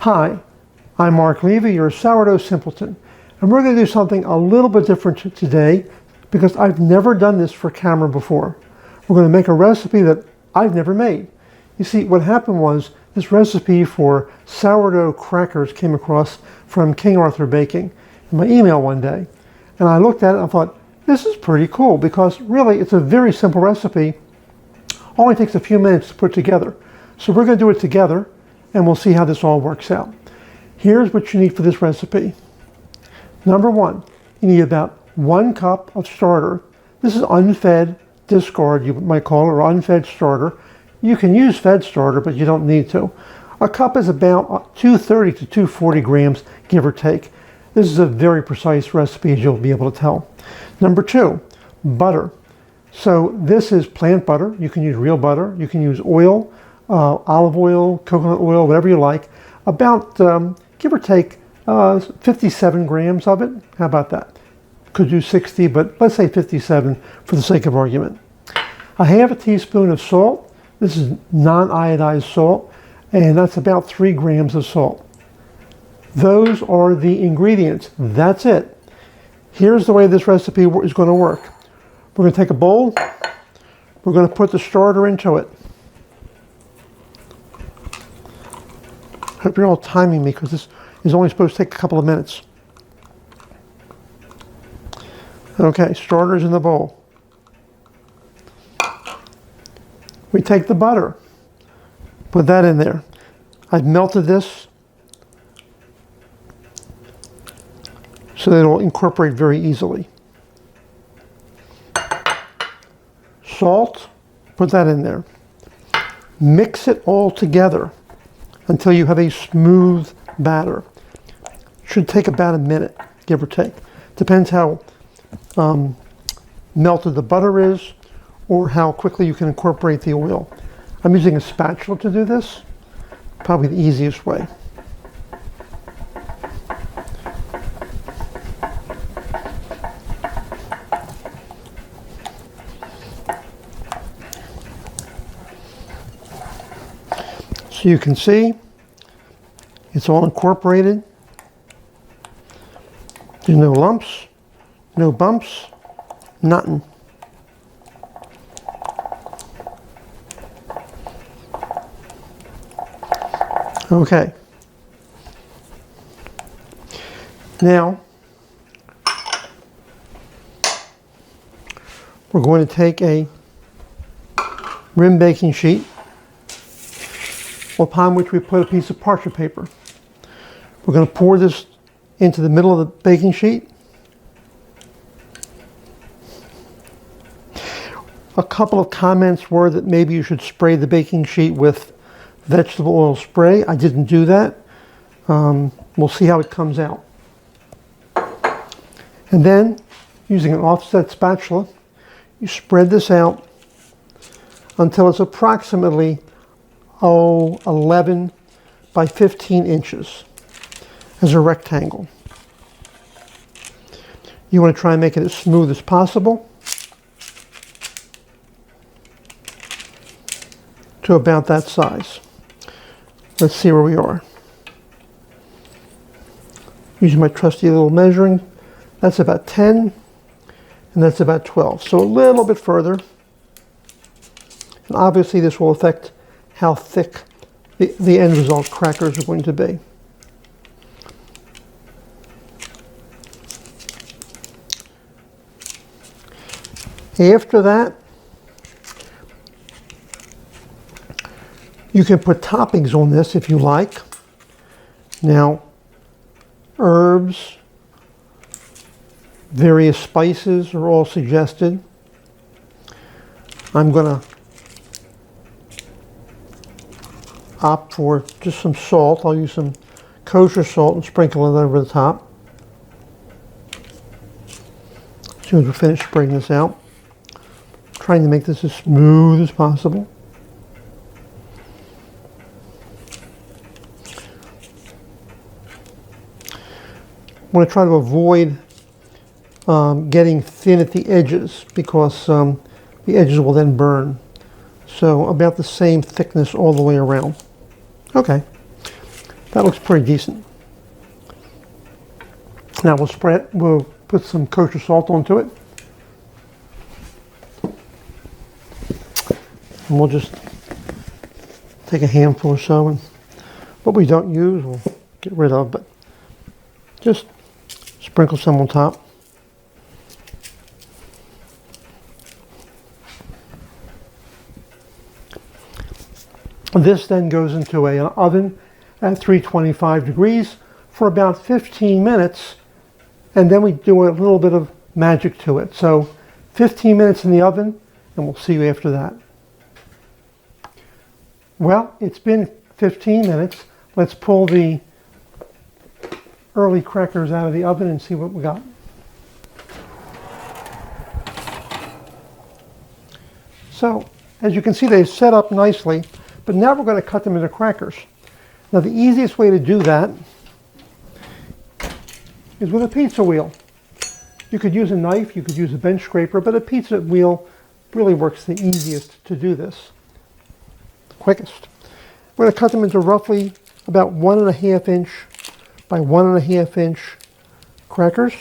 Hi, I'm Mark Levy, your sourdough simpleton, and we're going to do something a little bit different today because I've never done this for camera before. We're going to make a recipe that I've never made. You see, what happened was this recipe for sourdough crackers came across from King Arthur Baking in my email one day, and I looked at it and I thought, this is pretty cool because really it's a very simple recipe. Only takes a few minutes to put together. So we're going to do it together and we'll see how this all works out. Here's what you need for this recipe. Number one, you need about 1 cup of starter. This is unfed discard, you might call it, or unfed starter. You can use fed starter, but you don't need to. A cup is about 230 to 240 grams, give or take. This is a very precise recipe, as you'll be able to tell. Number two, butter. So this is plant butter. You can use real butter. You can use oil, olive oil, coconut oil, whatever you like. About, give or take, 57 grams of it. How about that? Could do 60, but let's say 57 for the sake of argument. A half a teaspoon of salt. This is non-iodized salt, and that's about 3 grams of salt. Those are the ingredients. That's it. Here's the way this recipe is going to work. We're going to take a bowl. We're going to put the starter into it. Hope you're all timing me because this is only supposed to take a couple of minutes. Okay, starter's in the bowl. We take the butter. Put that in there. I've melted this so that it'll incorporate very easily. Salt, put that in there. Mix it all together until you have a smooth batter. Should take about a minute, give or take. Depends how melted the butter is or how quickly you can incorporate the oil. I'm using a spatula to do this, probably the easiest way. So you can see it's all incorporated. There's no lumps, no bumps, nothing. Okay. Now, we're going to take a rim baking sheet upon which we put a piece of parchment paper. We're going to pour this into the middle of the baking sheet. A couple of comments were that maybe you should spray the baking sheet with vegetable oil spray. I didn't do that. We'll see how it comes out. And then, using an offset spatula, you spread this out until it's approximately 11 by 15 inches as a rectangle. You want to try and make it as smooth as possible to about that size. Let's see where we are. Using my trusty little measuring, that's about 10 and that's about 12. So a little bit further. And obviously this will affect how thick the end result crackers are going to be. After that, you can put toppings on this if you like. Now, herbs, various spices are all suggested. I'm going to opt for just some salt. I'll use some kosher salt and sprinkle it over the top. As soon as we finish spraying this out. Trying to make this as smooth as possible. I'm going to try to avoid getting thin at the edges because the edges will then burn. So about the same thickness all the way around. Okay. That looks pretty decent. Now we'll put some kosher salt onto it. And we'll just take a handful or so, and what we don't use we'll get rid of, but just sprinkle some on top. This then goes into an oven at 325 degrees for about 15 minutes, and then we do a little bit of magic to it. So 15 minutes in the oven, and we'll see you after that. Well, it's been 15 minutes. Let's pull the early crackers out of the oven and see what we got. So, as you can see, they've set up nicely, but now we're going to cut them into crackers. Now, the easiest way to do that is with a pizza wheel. You could use a knife, you could use a bench scraper, but a pizza wheel really works the easiest to do this. Quickest. We're going to cut them into roughly about 1.5 inch by 1.5 inch crackers.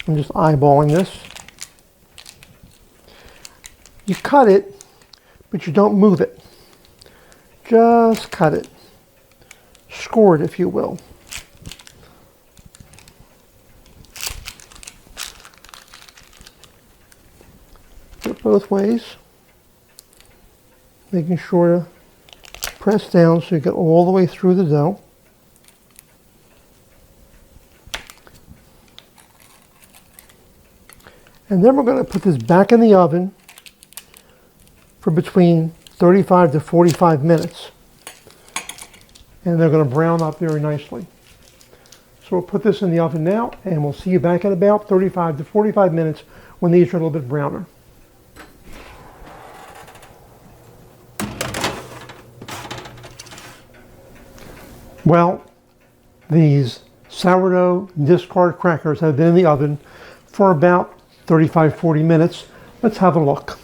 I'm just eyeballing this. You cut it, but you don't move it. Just cut it. Score it, if you will. Both ways, making sure to press down so you get all the way through the dough. And then we're going to put this back in the oven for between 35 to 45 minutes. And they're going to brown up very nicely. So we'll put this in the oven now, and we'll see you back in about 35 to 45 minutes when these are a little bit browner. Well, these sourdough discard crackers have been in the oven for about 35-40 minutes. Let's have a look.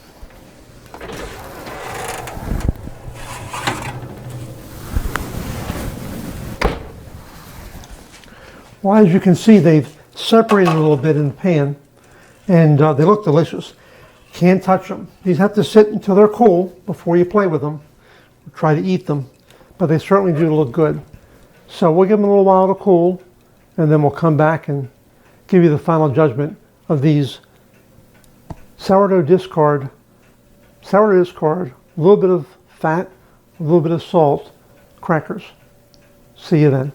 Well, as you can see, they've separated a little bit in the pan, and they look delicious. Can't touch them. These have to sit until they're cool before you play with them. Try to eat them, but they certainly do look good. So we'll give them a little while to cool, and then we'll come back and give you the final judgment of these sourdough discard, a little bit of fat, a little bit of salt, crackers. See you then.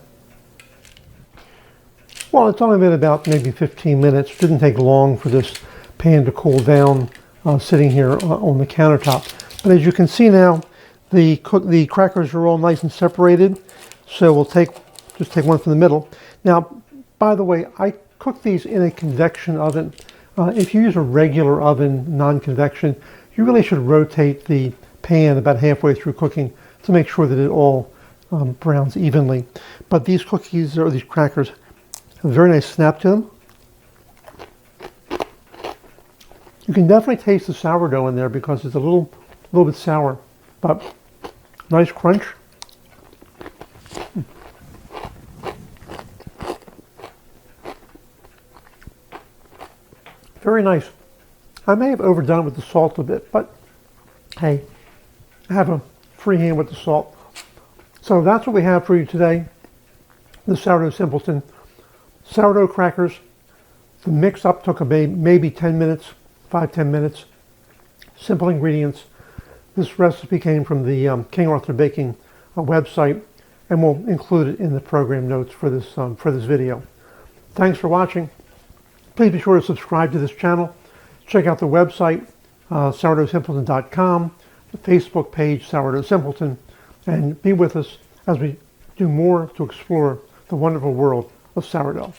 Well, it's only been about maybe 15 minutes. It didn't take long for this pan to cool down sitting here on the countertop. But as you can see now, the crackers are all nice and separated. So we'll just take one from the middle. Now, by the way, I cook these in a convection oven. If you use a regular oven, non-convection, you really should rotate the pan about halfway through cooking to make sure that it all browns evenly. But these cookies, or these crackers, have a very nice snap to them. You can definitely taste the sourdough in there because it's a little bit sour, but nice crunch. Very nice. I may have overdone with the salt a bit, but hey, I have a free hand with the salt. So that's what we have for you today. The sourdough simpleton. Sourdough crackers. The mix up took maybe 10 minutes, 5-10 minutes. Simple ingredients. This recipe came from the King Arthur Baking website, and we'll include it in the program notes for this video. Thanks for watching. Please be sure to subscribe to this channel. Check out the website, sourdoughsimpleton.com, the Facebook page, Sourdough Simpleton, and be with us as we do more to explore the wonderful world of sourdough.